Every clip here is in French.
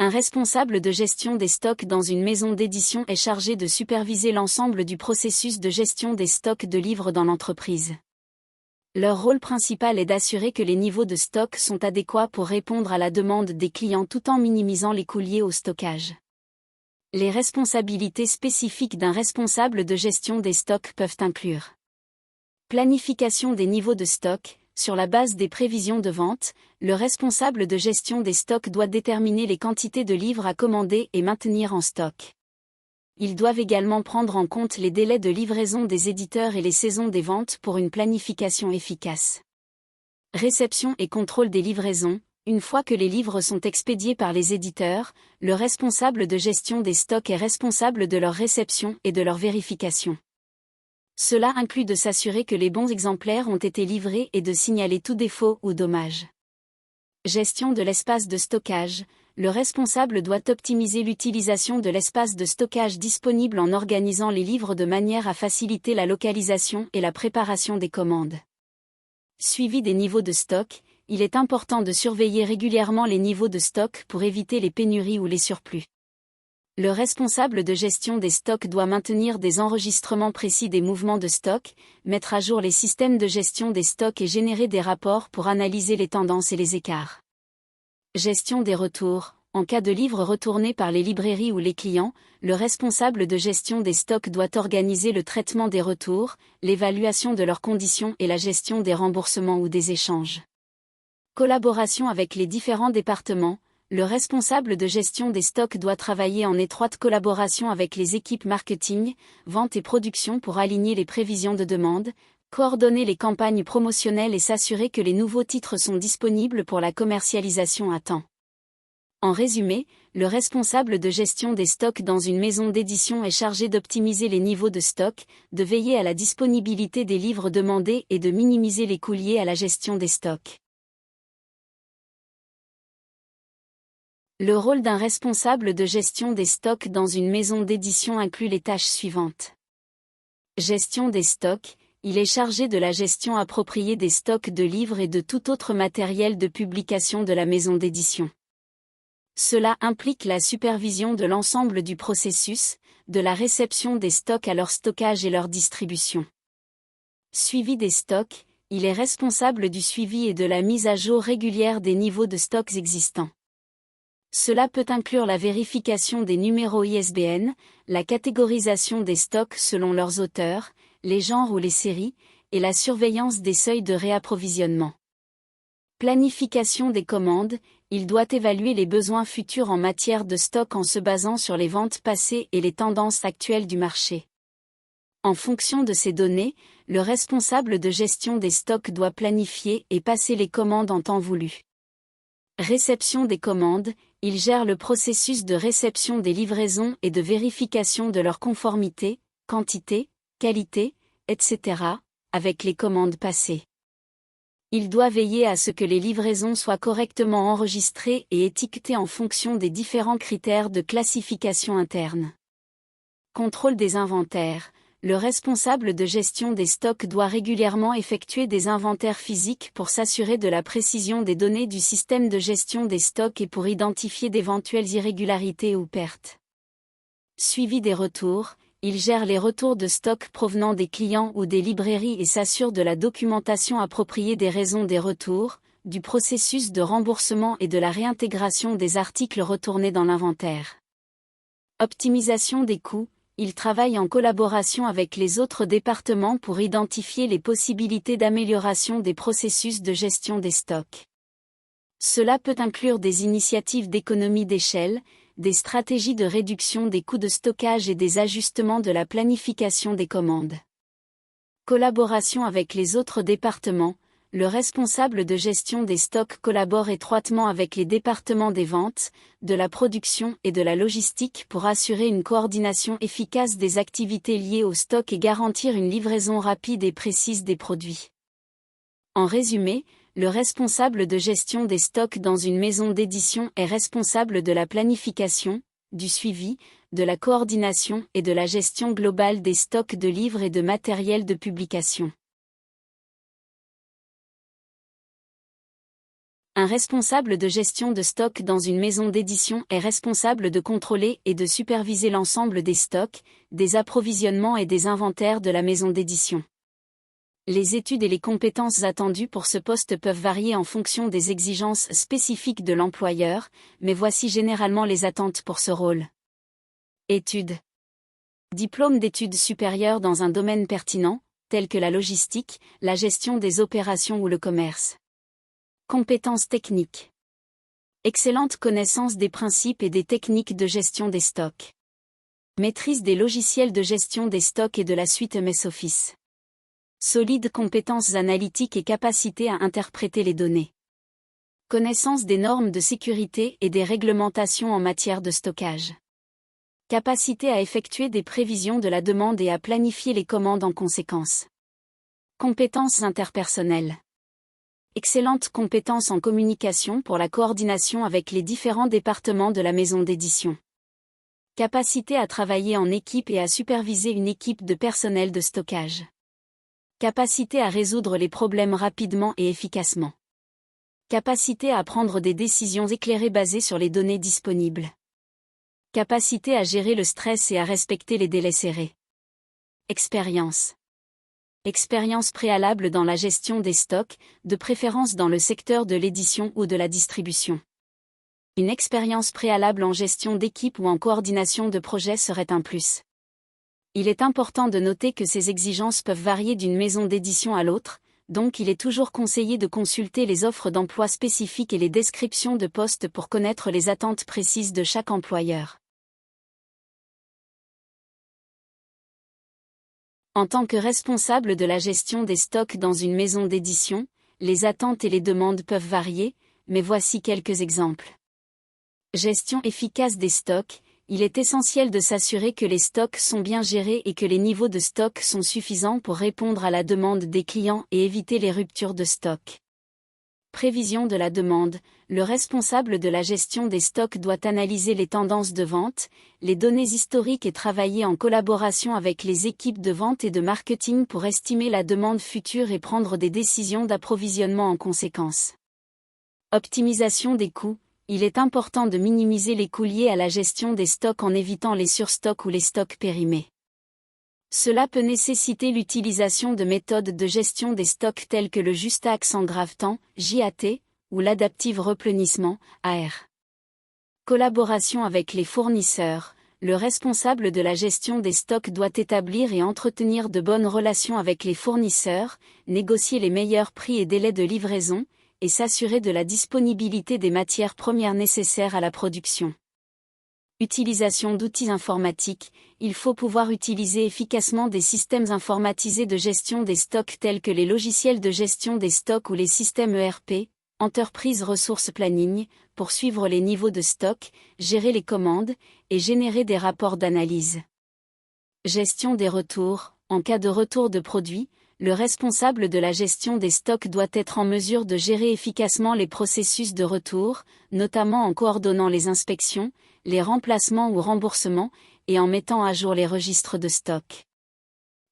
Un responsable de gestion des stocks dans une maison d'édition est chargé de superviser l'ensemble du processus de gestion des stocks de livres dans l'entreprise. Leur rôle principal est d'assurer que les niveaux de stock sont adéquats pour répondre à la demande des clients tout en minimisant les coûts liés au stockage. Les responsabilités spécifiques d'un responsable de gestion des stocks peuvent inclure planification des niveaux de stock. Sur la base des prévisions de vente, le responsable de gestion des stocks doit déterminer les quantités de livres à commander et maintenir en stock. Ils doivent également prendre en compte les délais de livraison des éditeurs et les saisons des ventes pour une planification efficace. Réception et contrôle des livraisons. Une fois que les livres sont expédiés par les éditeurs, le responsable de gestion des stocks est responsable de leur réception et de leur vérification. Cela inclut de s'assurer que les bons exemplaires ont été livrés et de signaler tout défaut ou dommage. Gestion de l'espace de stockage. Le responsable doit optimiser l'utilisation de l'espace de stockage disponible en organisant les livres de manière à faciliter la localisation et la préparation des commandes. Suivi des niveaux de stock. Il est important de surveiller régulièrement les niveaux de stock pour éviter les pénuries ou les surplus. Le responsable de gestion des stocks doit maintenir des enregistrements précis des mouvements de stock, mettre à jour les systèmes de gestion des stocks et générer des rapports pour analyser les tendances et les écarts. Gestion des retours. En cas de livres retournés par les librairies ou les clients, le responsable de gestion des stocks doit organiser le traitement des retours, l'évaluation de leurs conditions et la gestion des remboursements ou des échanges. Collaboration avec les différents départements. Le responsable de gestion des stocks doit travailler en étroite collaboration avec les équipes marketing, vente et production pour aligner les prévisions de demande, coordonner les campagnes promotionnelles et s'assurer que les nouveaux titres sont disponibles pour la commercialisation à temps. En résumé, le responsable de gestion des stocks dans une maison d'édition est chargé d'optimiser les niveaux de stock, de veiller à la disponibilité des livres demandés et de minimiser les coûts liés à la gestion des stocks. Le rôle d'un responsable de gestion des stocks dans une maison d'édition inclut les tâches suivantes. Gestion des stocks. Il est chargé de la gestion appropriée des stocks de livres et de tout autre matériel de publication de la maison d'édition. Cela implique la supervision de l'ensemble du processus, de la réception des stocks à leur stockage et leur distribution. Suivi des stocks. Il est responsable du suivi et de la mise à jour régulière des niveaux de stocks existants. Cela peut inclure la vérification des numéros ISBN, la catégorisation des stocks selon leurs auteurs, les genres ou les séries, et la surveillance des seuils de réapprovisionnement. Planification des commandes. Il doit évaluer les besoins futurs en matière de stock en se basant sur les ventes passées et les tendances actuelles du marché. En fonction de ces données, le responsable de gestion des stocks doit planifier et passer les commandes en temps voulu. Réception des commandes. Il gère le processus de réception des livraisons et de vérification de leur conformité, quantité, qualité, etc., avec les commandes passées. Il doit veiller à ce que les livraisons soient correctement enregistrées et étiquetées en fonction des différents critères de classification interne. Contrôle des inventaires. Le responsable de gestion des stocks doit régulièrement effectuer des inventaires physiques pour s'assurer de la précision des données du système de gestion des stocks et pour identifier d'éventuelles irrégularités ou pertes. Suivi des retours. Il gère les retours de stock provenant des clients ou des librairies et s'assure de la documentation appropriée des raisons des retours, du processus de remboursement et de la réintégration des articles retournés dans l'inventaire. Optimisation des coûts. Il travaille en collaboration avec les autres départements pour identifier les possibilités d'amélioration des processus de gestion des stocks. Cela peut inclure des initiatives d'économie d'échelle, des stratégies de réduction des coûts de stockage et des ajustements de la planification des commandes. Collaboration avec les autres départements. Le responsable de gestion des stocks collabore étroitement avec les départements des ventes, de la production et de la logistique pour assurer une coordination efficace des activités liées au stock et garantir une livraison rapide et précise des produits. En résumé, le responsable de gestion des stocks dans une maison d'édition est responsable de la planification, du suivi, de la coordination et de la gestion globale des stocks de livres et de matériel de publication. Un responsable de gestion de stock dans une maison d'édition est responsable de contrôler et de superviser l'ensemble des stocks, des approvisionnements et des inventaires de la maison d'édition. Les études et les compétences attendues pour ce poste peuvent varier en fonction des exigences spécifiques de l'employeur, mais voici généralement les attentes pour ce rôle. Études. Diplôme d'études supérieures dans un domaine pertinent, tel que la logistique, la gestion des opérations ou le commerce. Compétences techniques. Excellente connaissance des principes et des techniques de gestion des stocks. Maîtrise des logiciels de gestion des stocks et de la suite MS Office. Solides compétences analytiques et capacité à interpréter les données. Connaissance des normes de sécurité et des réglementations en matière de stockage. Capacité à effectuer des prévisions de la demande et à planifier les commandes en conséquence. Compétences interpersonnelles. Excellentes compétences en communication pour la coordination avec les différents départements de la maison d'édition. Capacité à travailler en équipe et à superviser une équipe de personnel de stockage. Capacité à résoudre les problèmes rapidement et efficacement. Capacité à prendre des décisions éclairées basées sur les données disponibles. Capacité à gérer le stress et à respecter les délais serrés. Expérience. Expérience préalable dans la gestion des stocks, de préférence dans le secteur de l'édition ou de la distribution. Une expérience préalable en gestion d'équipe ou en coordination de projet serait un plus. Il est important de noter que ces exigences peuvent varier d'une maison d'édition à l'autre, donc il est toujours conseillé de consulter les offres d'emploi spécifiques et les descriptions de postes pour connaître les attentes précises de chaque employeur. En tant que responsable de la gestion des stocks dans une maison d'édition, les attentes et les demandes peuvent varier, mais voici quelques exemples. Gestion efficace des stocks. Il est essentiel de s'assurer que les stocks sont bien gérés et que les niveaux de stock sont suffisants pour répondre à la demande des clients et éviter les ruptures de stock. Prévision de la demande. Le responsable de la gestion des stocks doit analyser les tendances de vente, les données historiques et travailler en collaboration avec les équipes de vente et de marketing pour estimer la demande future et prendre des décisions d'approvisionnement en conséquence. Optimisation des coûts. Il est important de minimiser les coûts liés à la gestion des stocks en évitant les surstocks ou les stocks périmés. Cela peut nécessiter l'utilisation de méthodes de gestion des stocks telles que le juste axe en grave-temps, JAT, ou l'adaptive replenissement, AR. Collaboration avec les fournisseurs. Le responsable de la gestion des stocks doit établir et entretenir de bonnes relations avec les fournisseurs, négocier les meilleurs prix et délais de livraison, et s'assurer de la disponibilité des matières premières nécessaires à la production. Utilisation d'outils informatiques. Il faut pouvoir utiliser efficacement des systèmes informatisés de gestion des stocks tels que les logiciels de gestion des stocks ou les systèmes ERP, Enterprise Resource Planning, pour suivre les niveaux de stock, gérer les commandes, et générer des rapports d'analyse. Gestion des retours. En cas de retour de produits, le responsable de la gestion des stocks doit être en mesure de gérer efficacement les processus de retour, notamment en coordonnant les inspections, les remplacements ou remboursements, et en mettant à jour les registres de stock.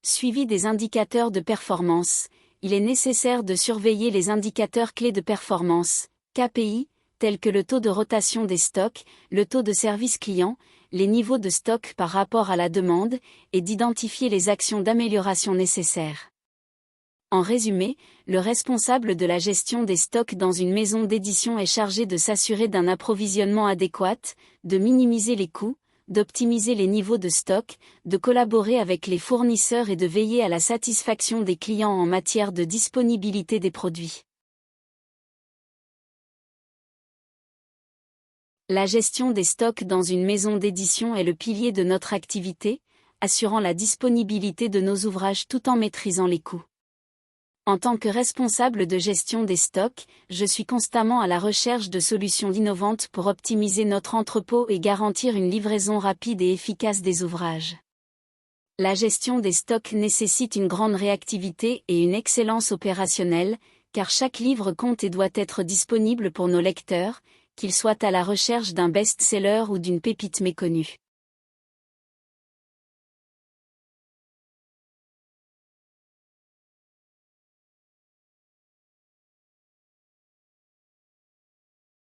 Suivi des indicateurs de performance. Il est nécessaire de surveiller les indicateurs clés de performance, KPI, tels que le taux de rotation des stocks, le taux de service client, les niveaux de stock par rapport à la demande, et d'identifier les actions d'amélioration nécessaires. En résumé, le responsable de la gestion des stocks dans une maison d'édition est chargé de s'assurer d'un approvisionnement adéquat, de minimiser les coûts, d'optimiser les niveaux de stock, de collaborer avec les fournisseurs et de veiller à la satisfaction des clients en matière de disponibilité des produits. La gestion des stocks dans une maison d'édition est le pilier de notre activité, assurant la disponibilité de nos ouvrages tout en maîtrisant les coûts. En tant que responsable de gestion des stocks, je suis constamment à la recherche de solutions innovantes pour optimiser notre entrepôt et garantir une livraison rapide et efficace des ouvrages. La gestion des stocks nécessite une grande réactivité et une excellence opérationnelle, car chaque livre compte et doit être disponible pour nos lecteurs, qu'ils soient à la recherche d'un best-seller ou d'une pépite méconnue.